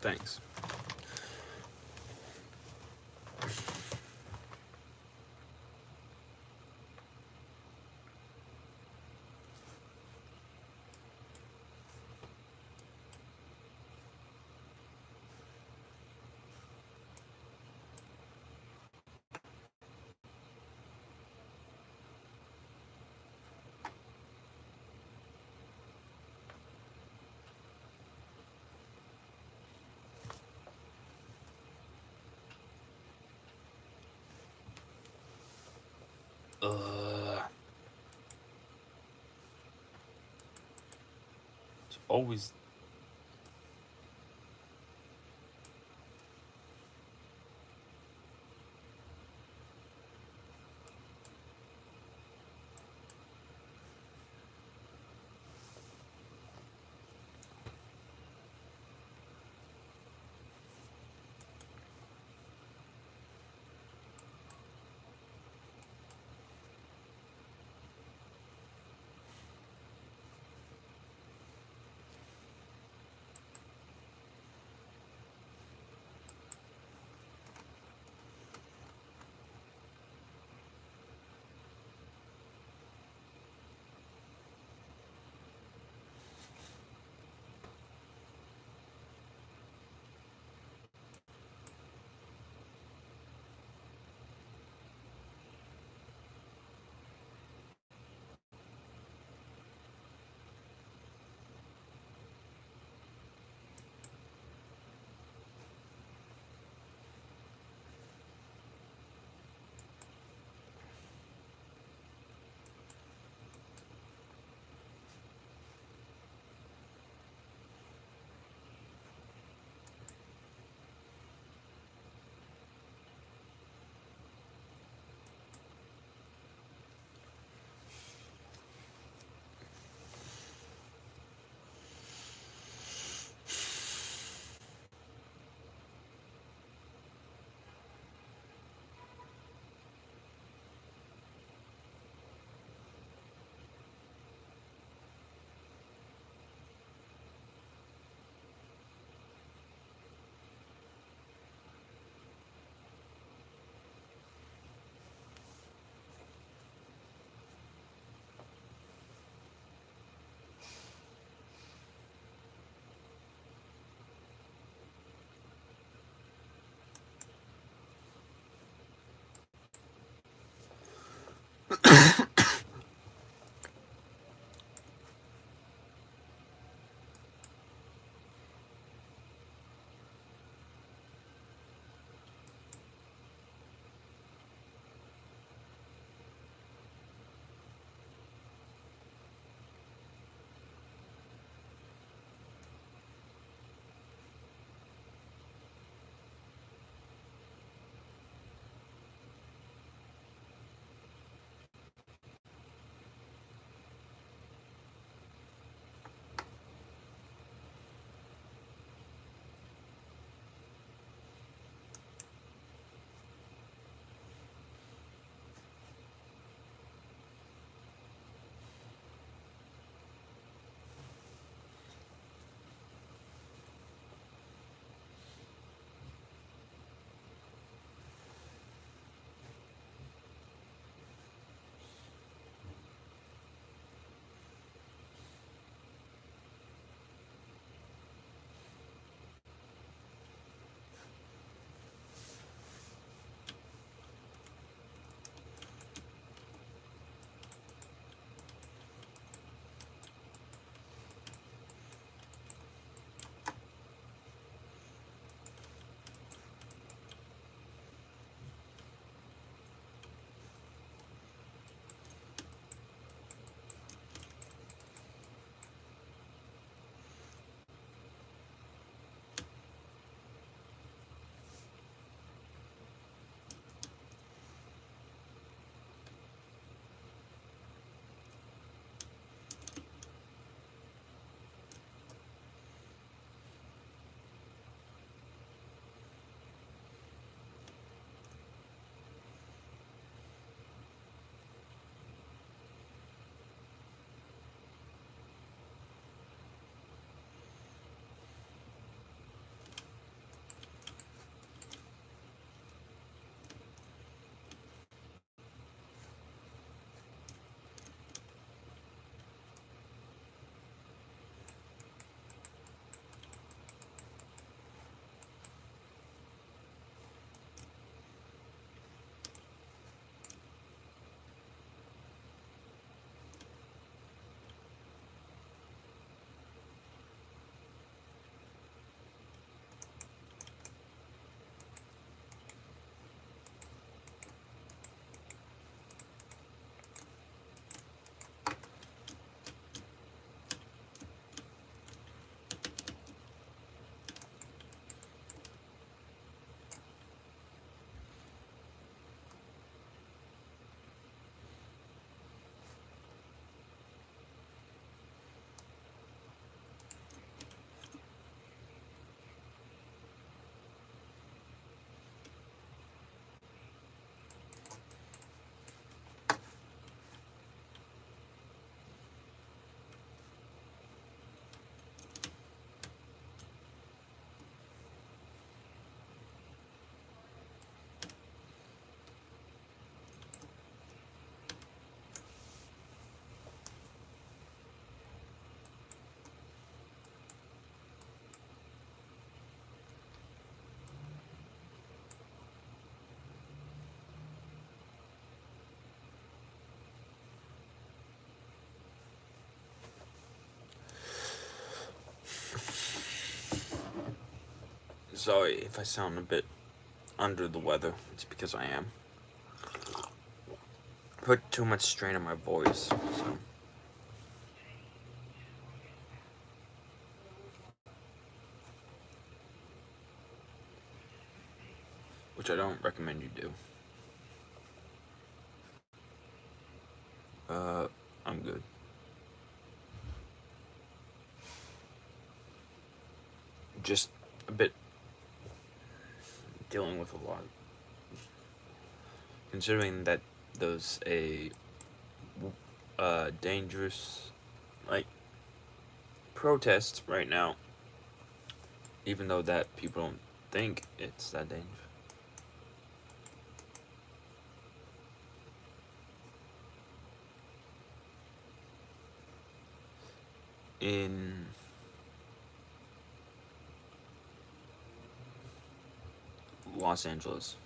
Thanks. It's always Sorry if I sound a bit under the weather. It's because I am. Put too much strain on my voice, so. Which I don't recommend you do. I'm good. Just a bit dealing with a lot. Considering that there's a dangerous, like, protest right now, even though that people don't think it's that dangerous. In Los Angeles.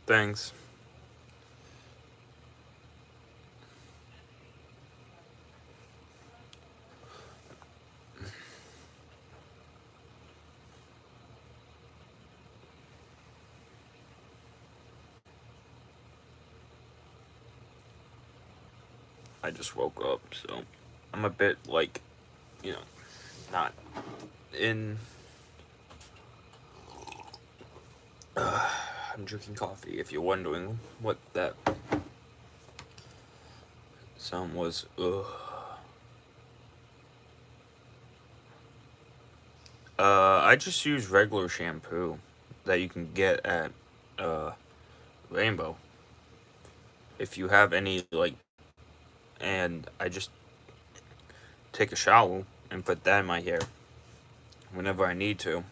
Thanks. I just woke up, so I'm a bit, like, not in. I'm drinking coffee, if you're wondering what that sound was. I just use regular shampoo that you can get at Rainbow. If you have any, like, and I just take a shower and put that in my hair whenever I need to.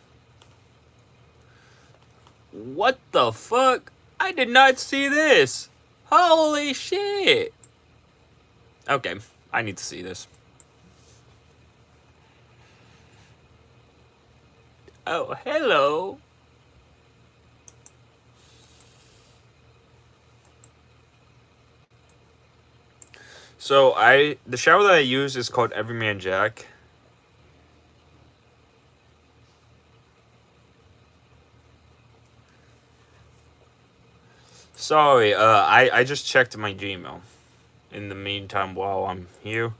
What the fuck? I did not see this. Holy shit. Okay, I need to see this. Oh, hello. So the shower that I use is called Everyman Jack. Sorry, I just checked my Gmail. In the meantime, while I'm here.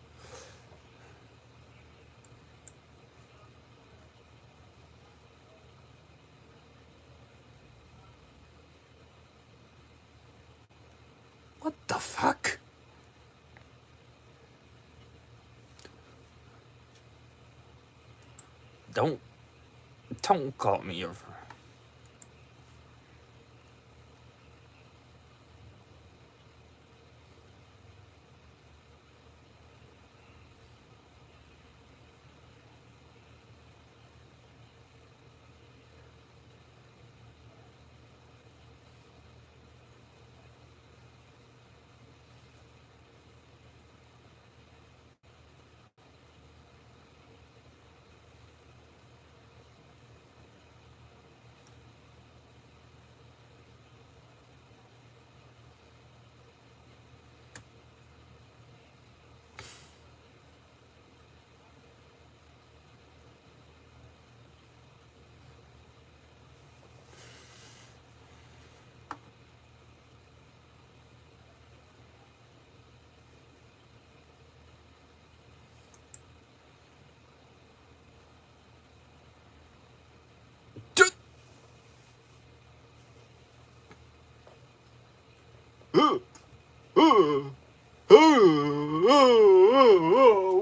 What the fuck? Don't call me over.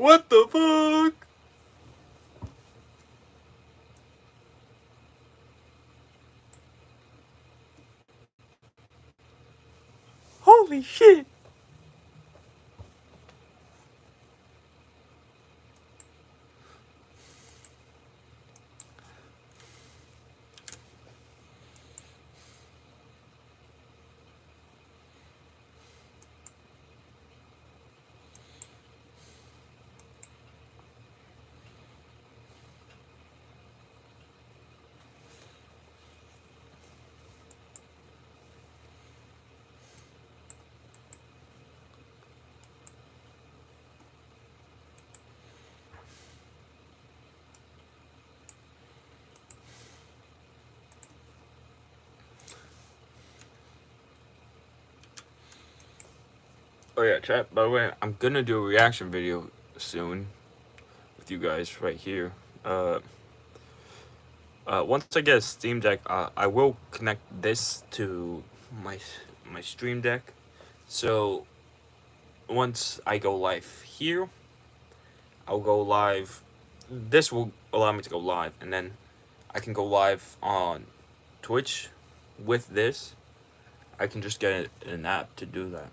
What the fuck? Holy shit. Oh yeah, chat, by the way, I'm gonna do a reaction video soon with you guys right here. Once I get a Steam Deck, I will connect this to my Stream Deck. So once I go live here, I'll go live. This will allow me to go live, and then I can go live on Twitch with this. I can just get an app to do that.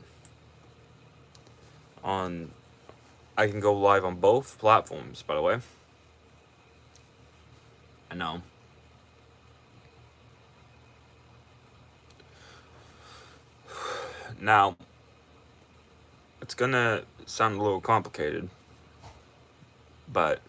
I can go live on both platforms, by the way. I know. Now, it's gonna sound a little complicated, but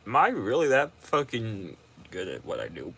am I really that fucking good at what I do?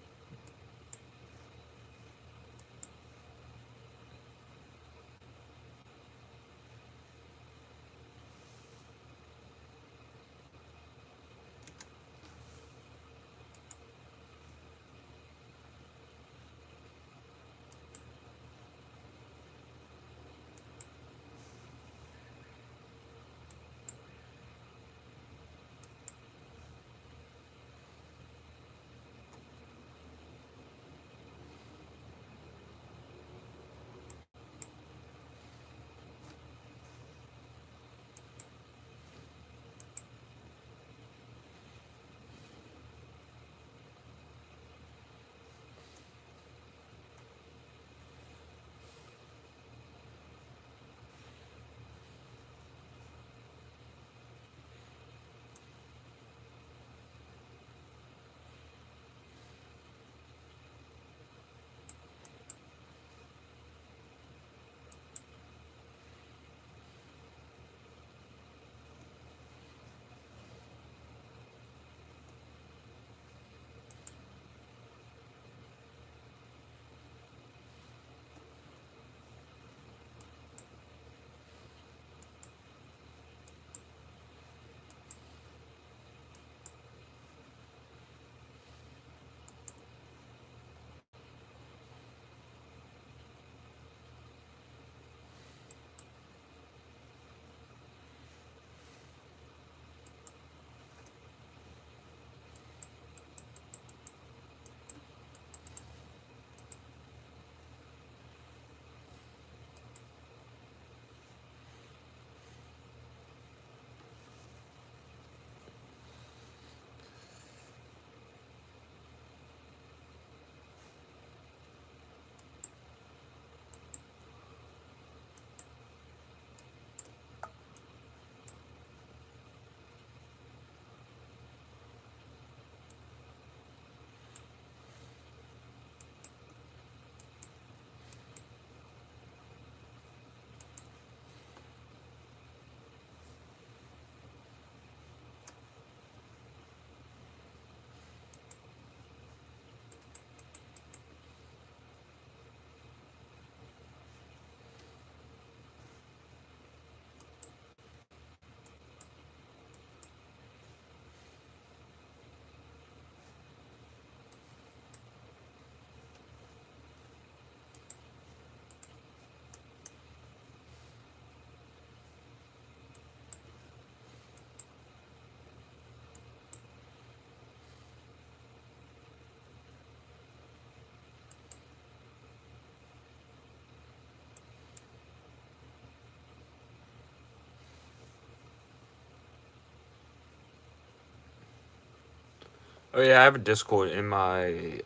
Oh yeah, I have a Discord in my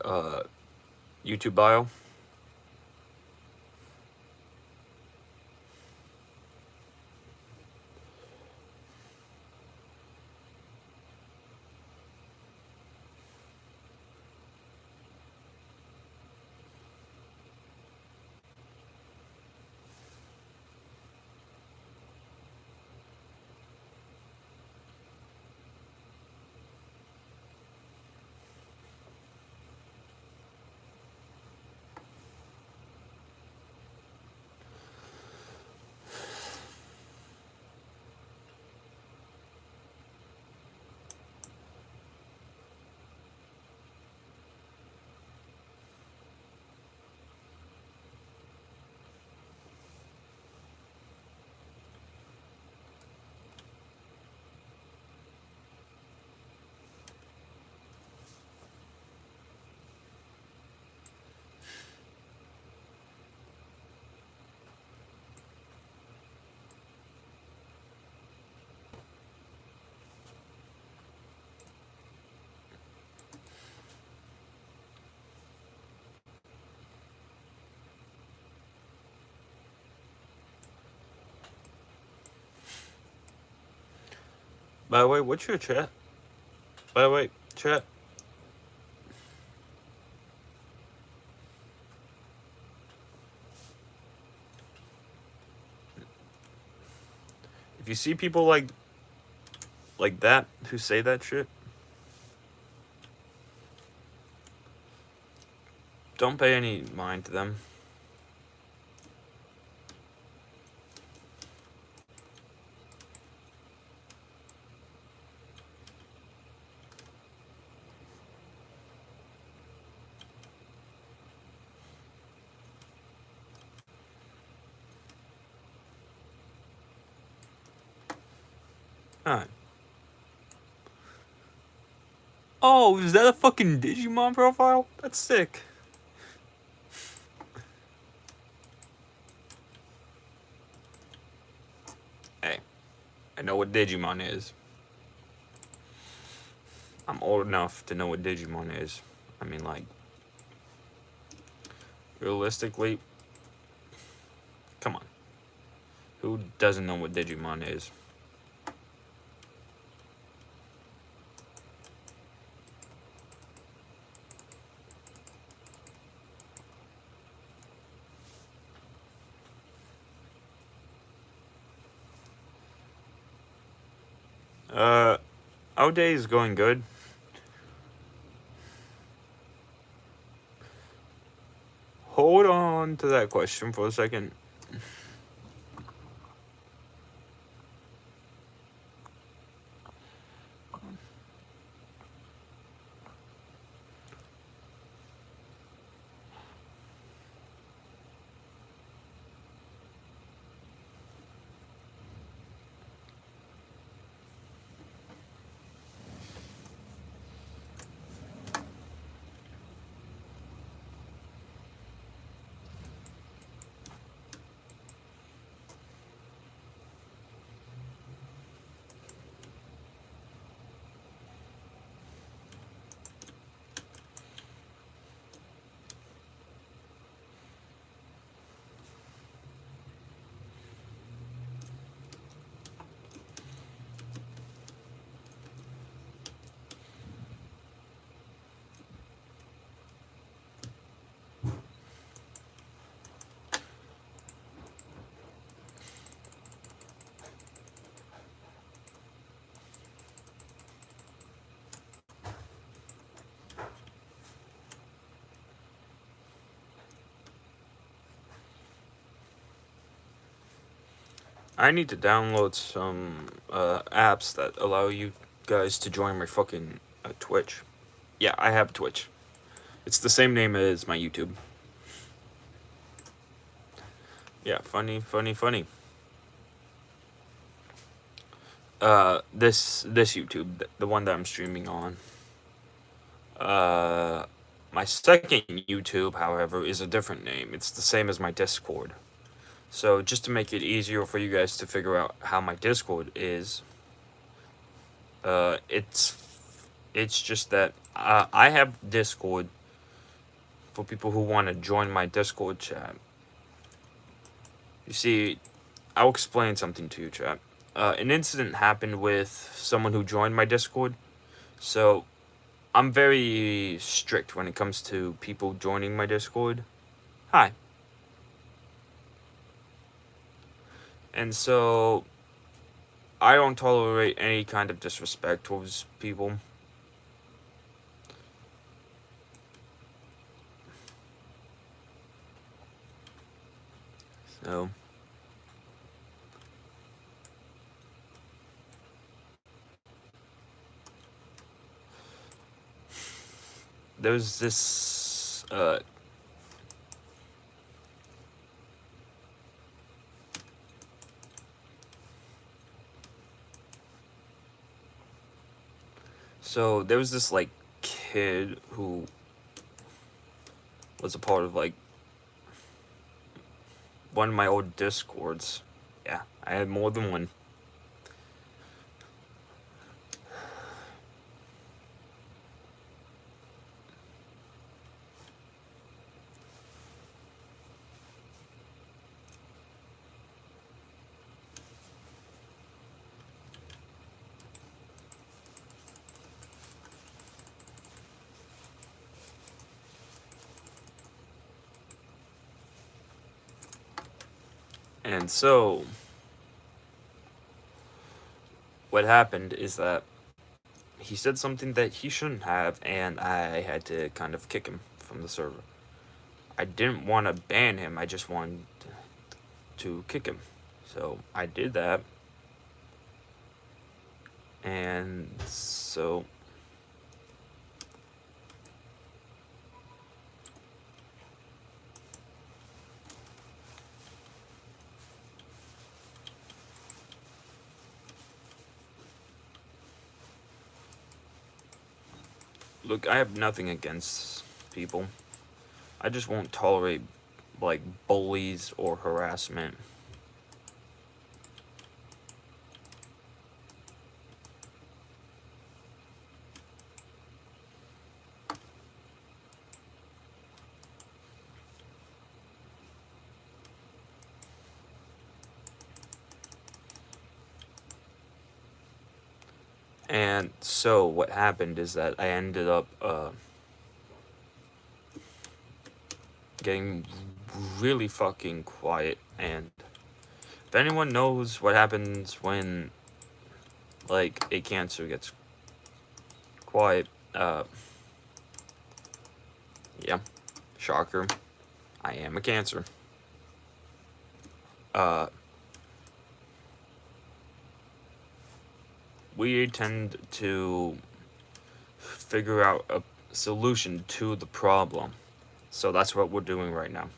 YouTube bio. By the way, what's your chat? By the way, chat. If you see people like that who say that shit, don't pay any mind to them. Alright. Oh, is that a fucking Digimon profile? That's sick. Hey, I know what Digimon is. I'm old enough to know what Digimon is. I mean, like, realistically, come on. Who doesn't know what Digimon is? Our day is going good. Hold on to that question for a second. I need to download some apps that allow you guys to join my fucking Twitch. Yeah, I have Twitch. It's the same name as my YouTube. Yeah, funny. This YouTube, the one that I'm streaming on. My second YouTube, however, is a different name. It's the same as my Discord. So just to make it easier for you guys to figure out how my Discord is, it's It's just that I have Discord for people who want to join my Discord chat. You see, I'll explain something to you, chat. An incident happened with someone who joined my Discord, so I'm very strict when it comes to people joining my Discord. Hi. And so I don't tolerate any kind of disrespect towards people. So there's this so there was this like kid who was a part of like one of my old Discords. Yeah, I had more than one. And so what happened is that he said something that he shouldn't have, and I had to kind of kick him from the server. I didn't want to ban him, I just wanted to kick him. So I did that. And so look, I have nothing against people. I just won't tolerate like bullies or harassment. And so what happened is that I ended up getting really fucking quiet. And if anyone knows what happens when like a cancer gets quiet, yeah, shocker, I am a cancer. We tend to figure out a solution to the problem. So that's what we're doing right now.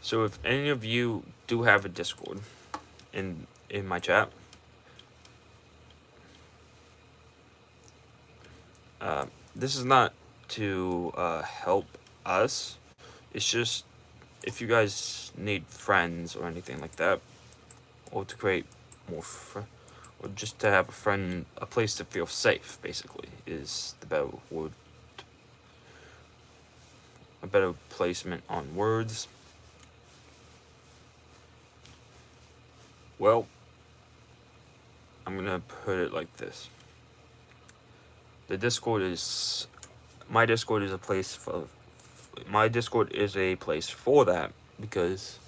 So if any of you do have a Discord in my chat, this is not to help us. It's just if you guys need friends or anything like that, or to create more or just to have a place to feel safe, basically, is the better word. A better placement on words. Well, I'm gonna put it like this. My Discord is a place for that, because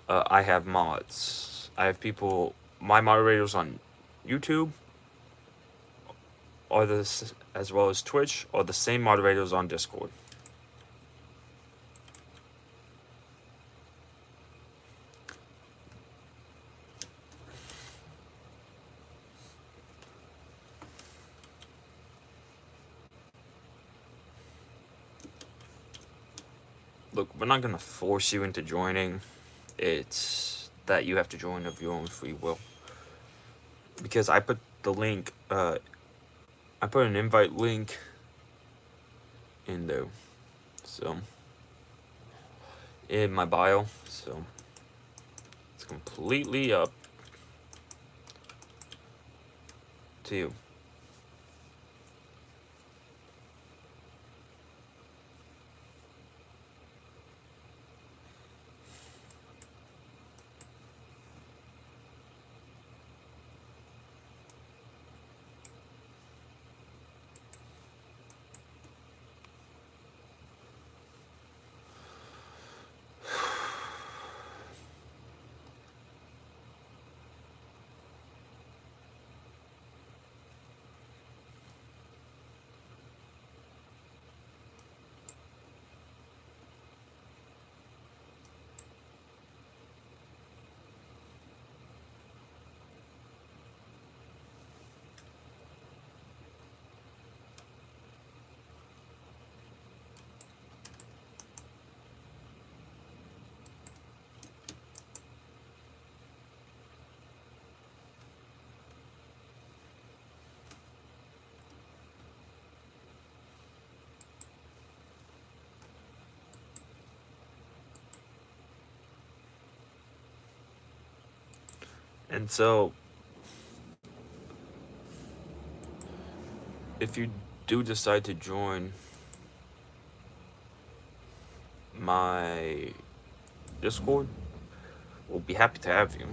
I have mods. I have people, my moderators on YouTube are this, as well as Twitch, are the same moderators on Discord. Look, we're not gonna force you into joining. It's that you have to join of your own free will. Because I put the link, I put an invite link in there, so in my bio, so it's completely up to you. And so, if you do decide to join my Discord, we'll be happy to have you.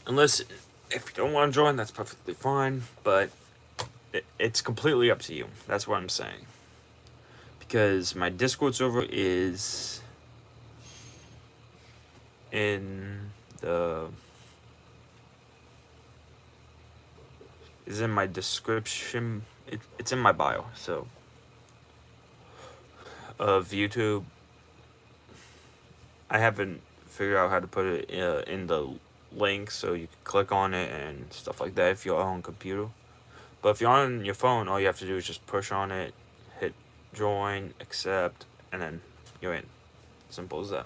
Unless, if you don't want to join, that's perfectly fine, but it's completely up to you. That's what I'm saying. Because my Discord server is in the is in my description. It's in my bio. So of YouTube, I haven't figured out how to put it in the link, so you can click on it and stuff like that if you're on computer. But if you're on your phone, all you have to do is just push on it, hit join, accept, and then you're in. Simple as that.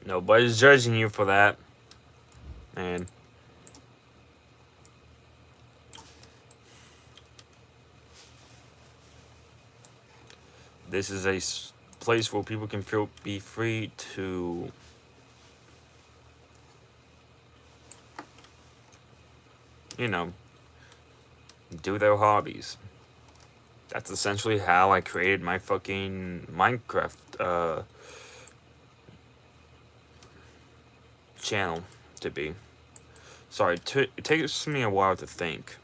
Nobody's judging you for that, man. This is a place where people can be free to do their hobbies. That's essentially how I created my fucking Minecraft channel to be. Sorry, it takes me a while to think.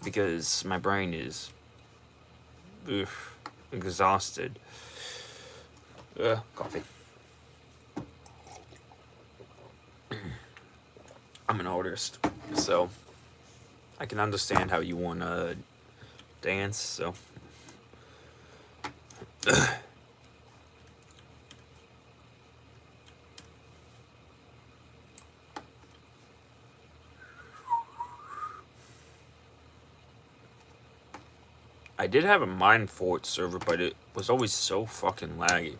because my brain is exhausted. Coffee. I'm an artist, so I can understand how you want to dance, so. I did have a Mind Fort server, but it was always so fucking laggy.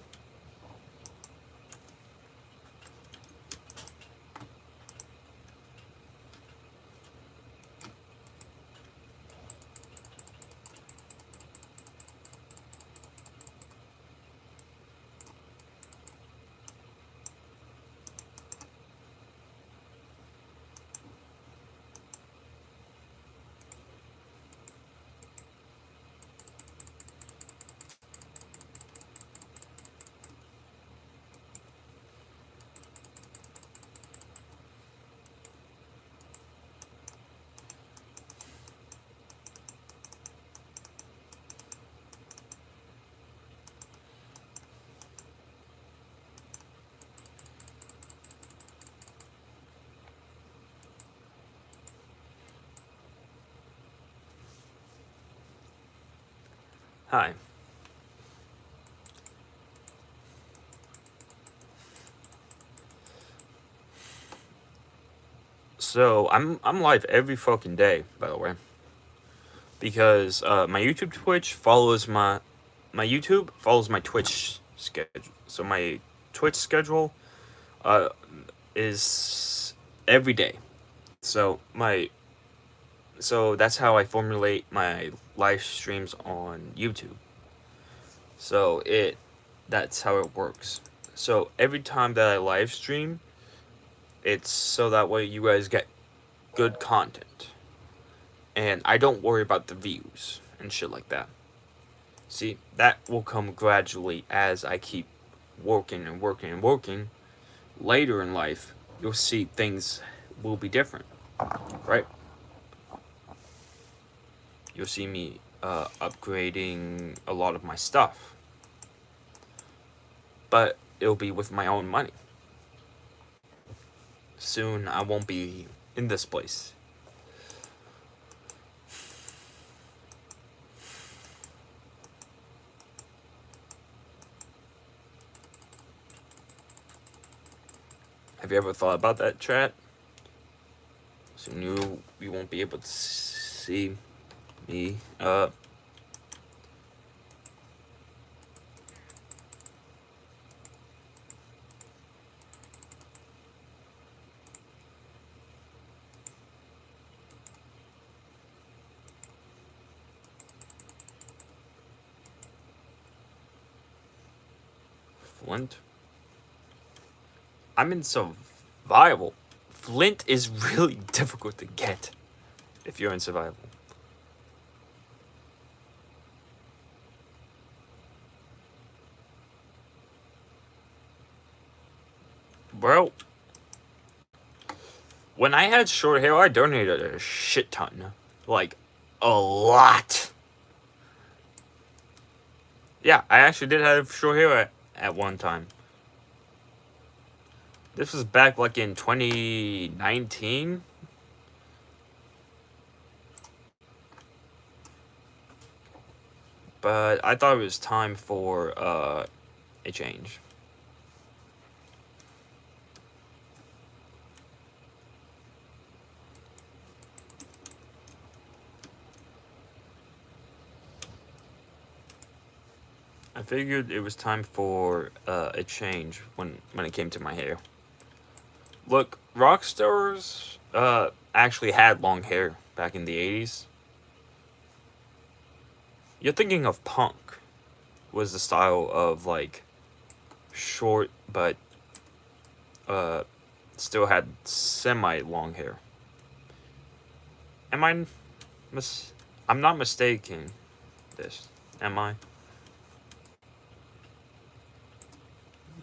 Hi. So I'm live every fucking day, by the way, because my YouTube follows my Twitch schedule. So my Twitch schedule is every day. So that's how I formulate my live streams on YouTube. So that's how it works. So every time that I live stream, it's so that way you guys get good content. And I don't worry about the views and shit like that. See, that will come gradually as I keep working and working and working. Later in life, you'll see things will be different, right? You'll see me upgrading a lot of my stuff. But it'll be with my own money. Soon I won't be in this place. Have you ever thought about that, chat? Soon you won't be able to see me. Flint. I'm in survival. Flint is really difficult to get if you're in survival. Bro, when I had short hair, I donated a shit ton. Like, a lot. Yeah, I actually did have short hair at one time. This was back like in 2019. But I thought it was time for a change. I figured it was time for a change when it came to my hair. Look, rock stars actually had long hair back in the 80s. You're thinking of punk. Was the style of like short but still had semi long hair. Am I I'm not mistaken this, am I?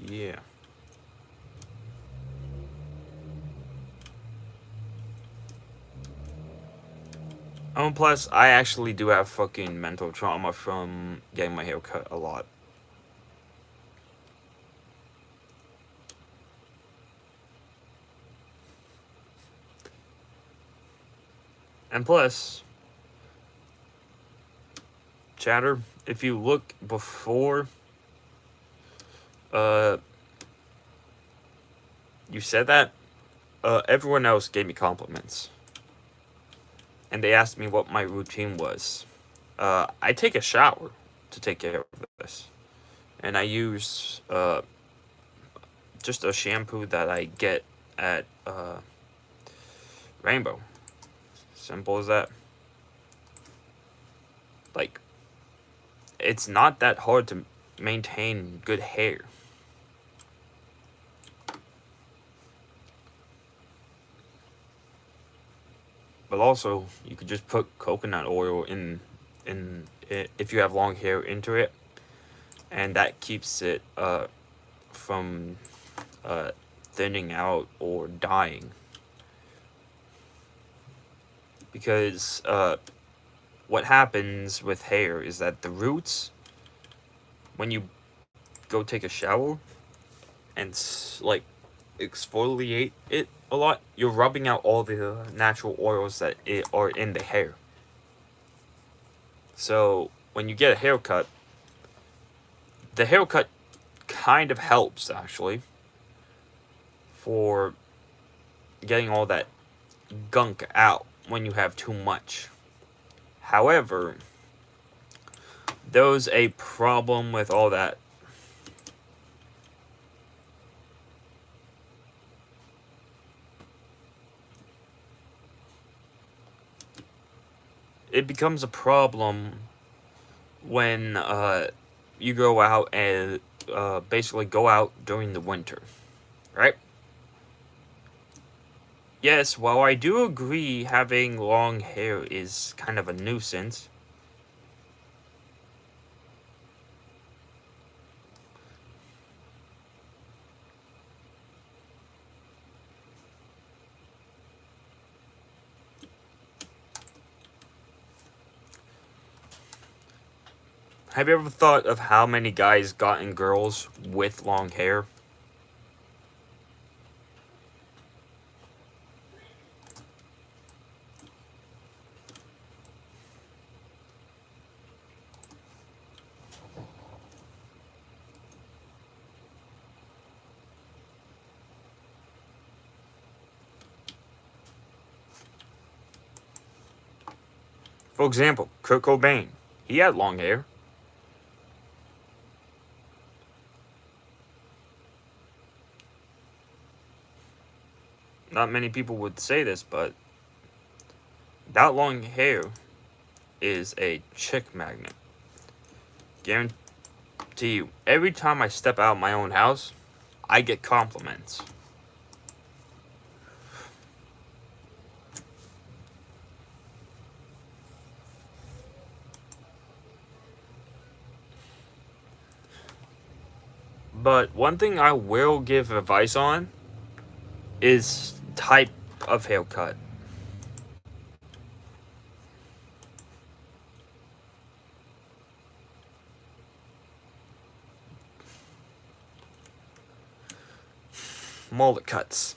Yeah. Plus, I actually do have fucking mental trauma from getting my hair cut a lot. And plus, chatter, if you look before you said that, everyone else gave me compliments. And they asked me what my routine was. I take a shower to take care of this. And I use just a shampoo that I get at Rainbow. Simple as that. Like, it's not that hard to maintain good hair. But also, you could just put coconut oil in it if you have long hair into it, and that keeps it from thinning out or dying. Because what happens with hair is that the roots, when you go take a shower and like exfoliate it a lot, you're rubbing out all the natural oils that are in the hair. So when you get a haircut, the haircut kind of helps actually for getting all that gunk out when you have too much. However, there's a problem with all that. It becomes a problem when you go out and basically go out during the winter, right? Yes, while I do agree having long hair is kind of a nuisance, have you ever thought of how many guys gotten girls with long hair? For example, Kurt Cobain. He had long hair. Not many people would say this, but that long hair is a chick magnet. Guarantee you, every time I step out of my own house, I get compliments. But one thing I will give advice on is type of haircut. Mullet cuts.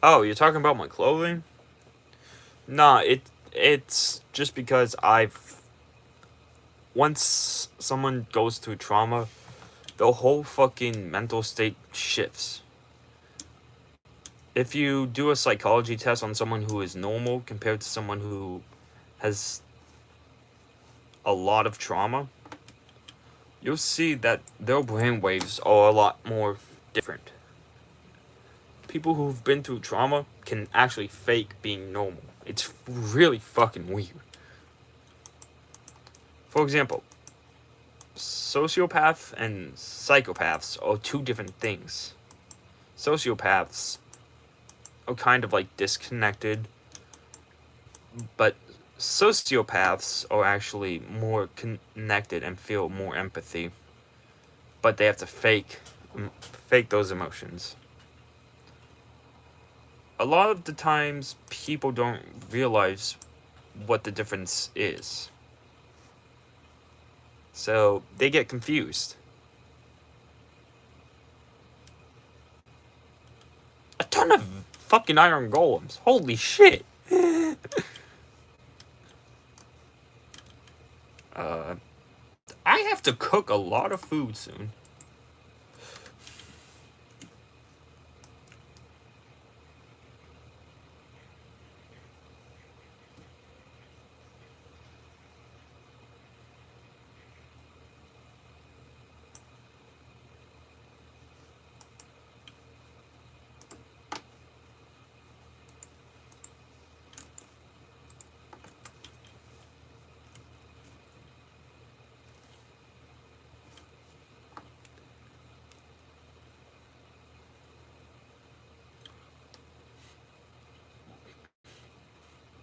Oh, you're talking about my clothing? Nah, it's just because once someone goes through trauma, the whole fucking mental state shifts. If you do a psychology test on someone who is normal compared to someone who has a lot of trauma, you'll see that their brain waves are a lot more different. people who've been through trauma can actually fake being normal. It's really fucking weird. For example, sociopaths and psychopaths are two different things. Sociopaths are kind of like disconnected, but sociopaths are actually more connected and feel more empathy, but they have to fake those emotions. A lot of the times, people don't realize what the difference is. So, they get confused. A ton of fucking iron golems. Holy shit. I have to cook a lot of food soon.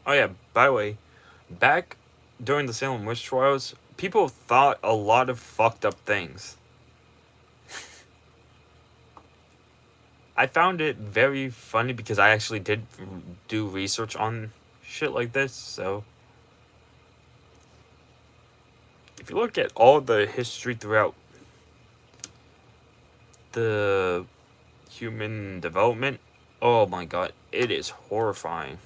Oh yeah, by the way, back during the Salem witch trials, people thought a lot of fucked up things. I found it very funny because I actually did do research on shit like this, so if you look at all the history throughout the human development, oh my god, it is horrifying.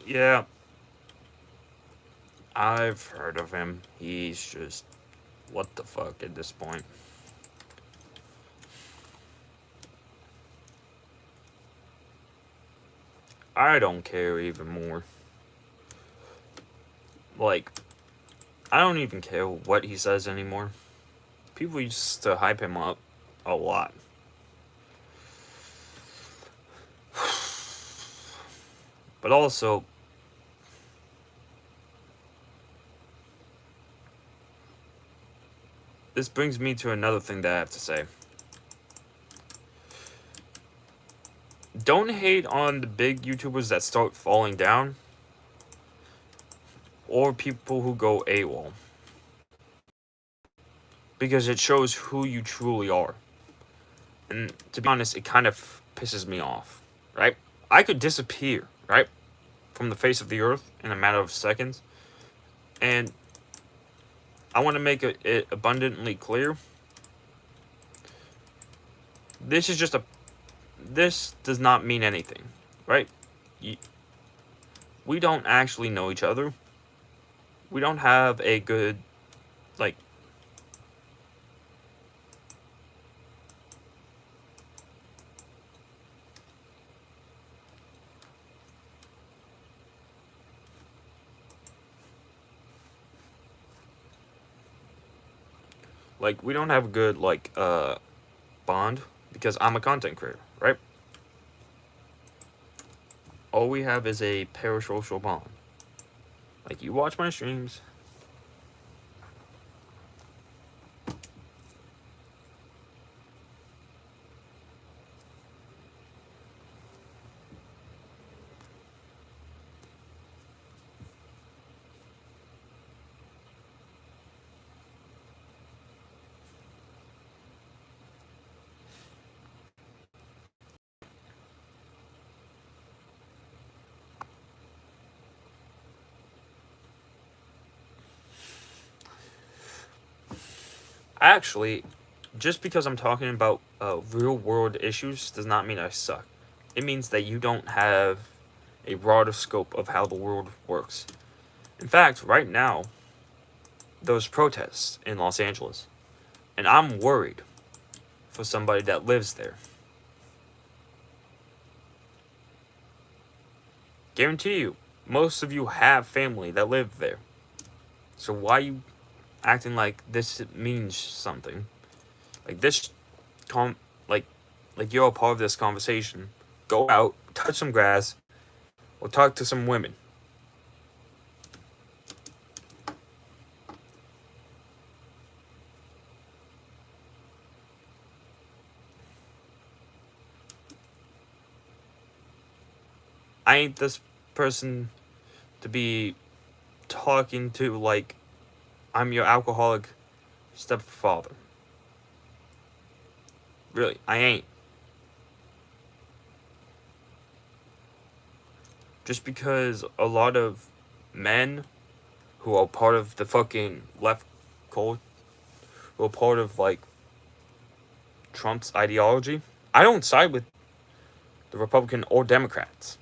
Yeah, I've heard of him. He's just, what the fuck at this point. I don't care even more. Like, I don't even care what he says anymore. People used to hype him up a lot. But also, this brings me to another thing that I have to say. Don't hate on the big YouTubers that start falling down, or people who go AWOL, because it shows who you truly are. And to be honest, it kind of pisses me off, right? I could disappear, right, from the face of the earth in a matter of seconds, and I want to make it abundantly clear. This is just this does not mean anything, right? We don't actually know each other. We don't have a good, like, like, we don't have a good, like, bond, because I'm a content creator, right? All we have is a parasocial bond. Like, you watch my streams. Actually, just because I'm talking about real world issues does not mean I suck. It means that you don't have a broader scope of how the world works. In fact, right now, those protests in Los Angeles, and I'm worried for somebody that lives there. Guarantee you, most of you have family that live there. So why are you acting like this means something? Like this, like you're a part of this conversation. Go out, touch some grass, or talk to some women. I ain't this person to be talking to like I'm your alcoholic stepfather. Really, I ain't. Just because a lot of men who are part of the fucking left cult, who are part of like Trump's ideology, I don't side with the Republican or Democrats.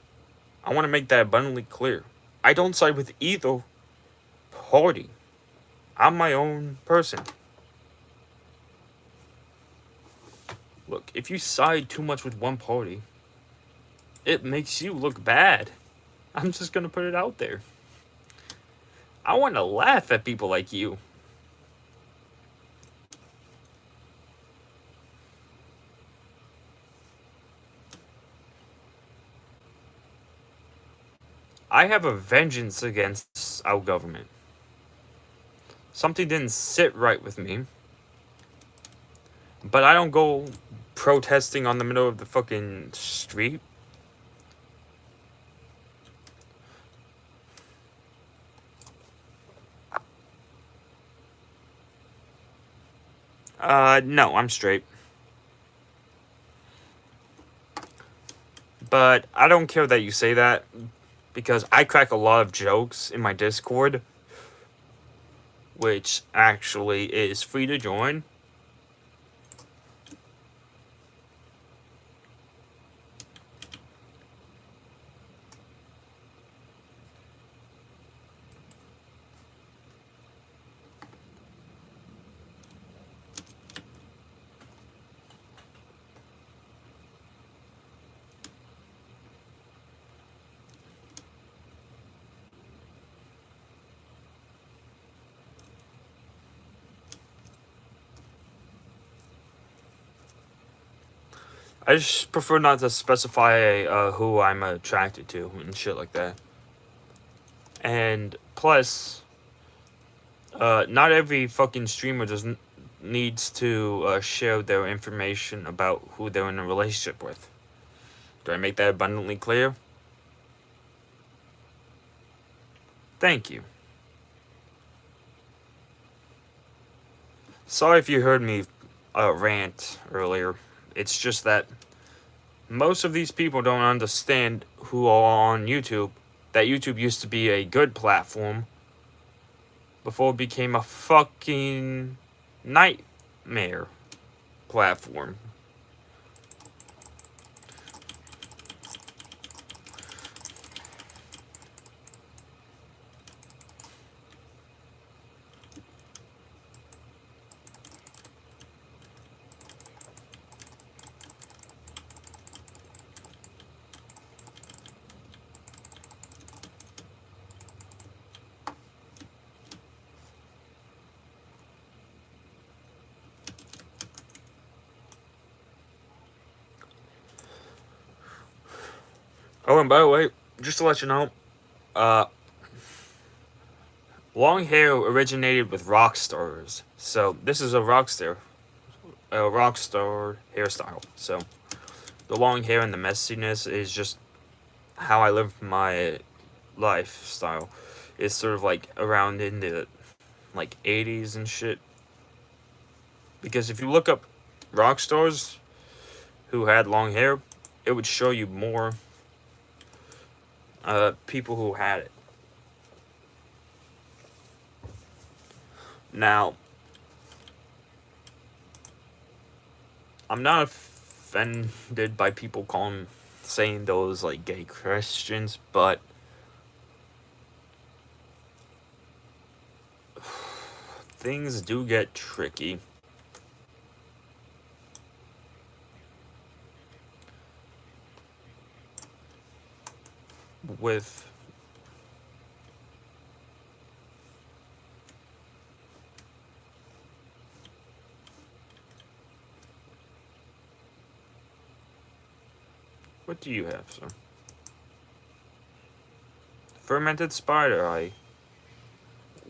I want to make that abundantly clear. I don't side with either party. I'm my own person. Look, if you side too much with one party, it makes you look bad. I'm just gonna put it out there. I want to laugh at people like you. I have a vengeance against our government. Something didn't sit right with me. But I don't go protesting on the middle of the fucking street. No, I'm straight. But I don't care that you say that, because I crack a lot of jokes in my Discord, which actually is free to join. I just prefer not to specify who I'm attracted to and shit like that. And plus, not every fucking streamer needs to share their information about who they're in a relationship with. Do I make that abundantly clear? Thank you. Sorry if you heard me rant earlier. It's just that most of these people don't understand who are on YouTube. That YouTube used to be a good platform before it became a fucking nightmare platform. Oh, and by the way, just to let you know, uh, long hair originated with rock stars. So this is a rock star hairstyle. So the long hair and the messiness is just how I live my lifestyle. It's sort of like around in the like 80s and shit. Because if you look up rock stars who had long hair, it would show you more people who had it. Now, I'm not offended by people saying those like gay Christians, but things do get tricky. With what do you have, sir? Fermented spider eye.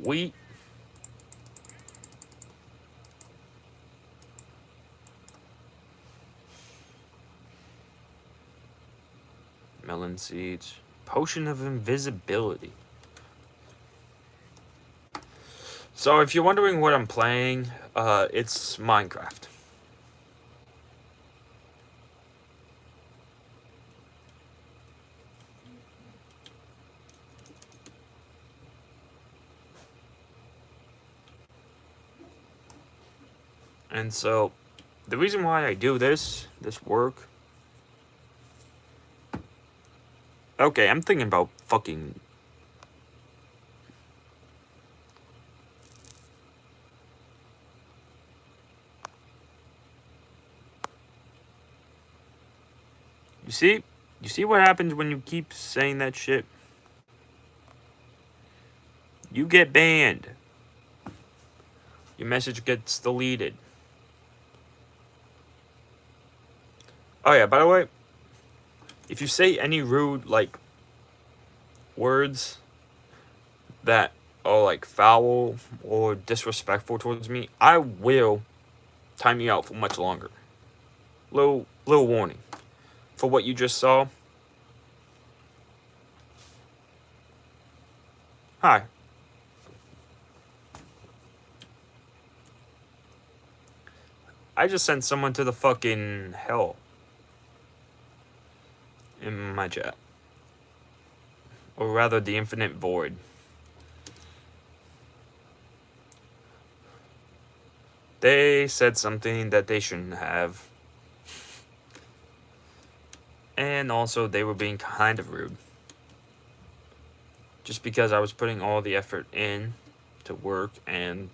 Wheat. Melon seeds. Potion of invisibility. So if you're wondering what I'm playing, it's Minecraft. And so, the reason why I do this work... Okay, I'm thinking about fucking... You see? You see what happens when you keep saying that shit? You get banned. Your message gets deleted. Oh yeah, by the way, if you say any rude, like, words that are, like, foul or disrespectful towards me, I will time you out for much longer. Little warning. For what you just saw. Hi. I just sent someone to the fucking hell. In my chat. Or rather, the infinite void. They said something that they shouldn't have. And also, they were being kind of rude. Just because I was putting all the effort in to work and...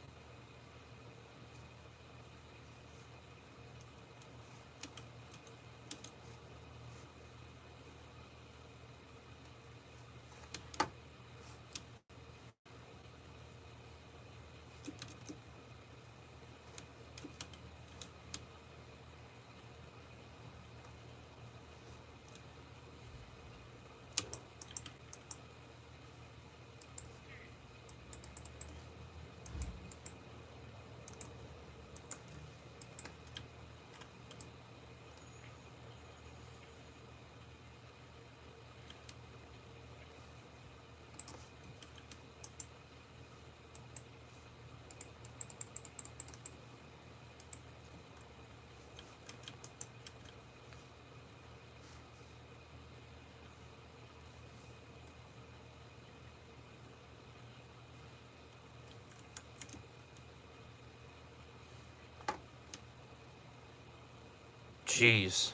Jeez.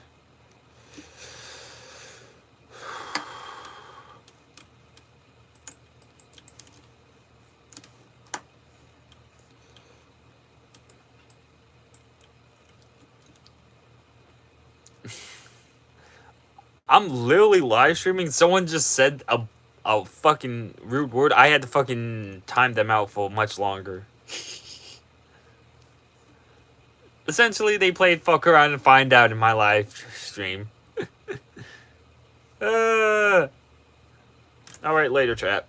I'm literally live streaming. Someone just said a fucking rude word. I had to fucking time them out for much longer. Essentially, they played fuck around and find out in my live stream. Alright, later, chat.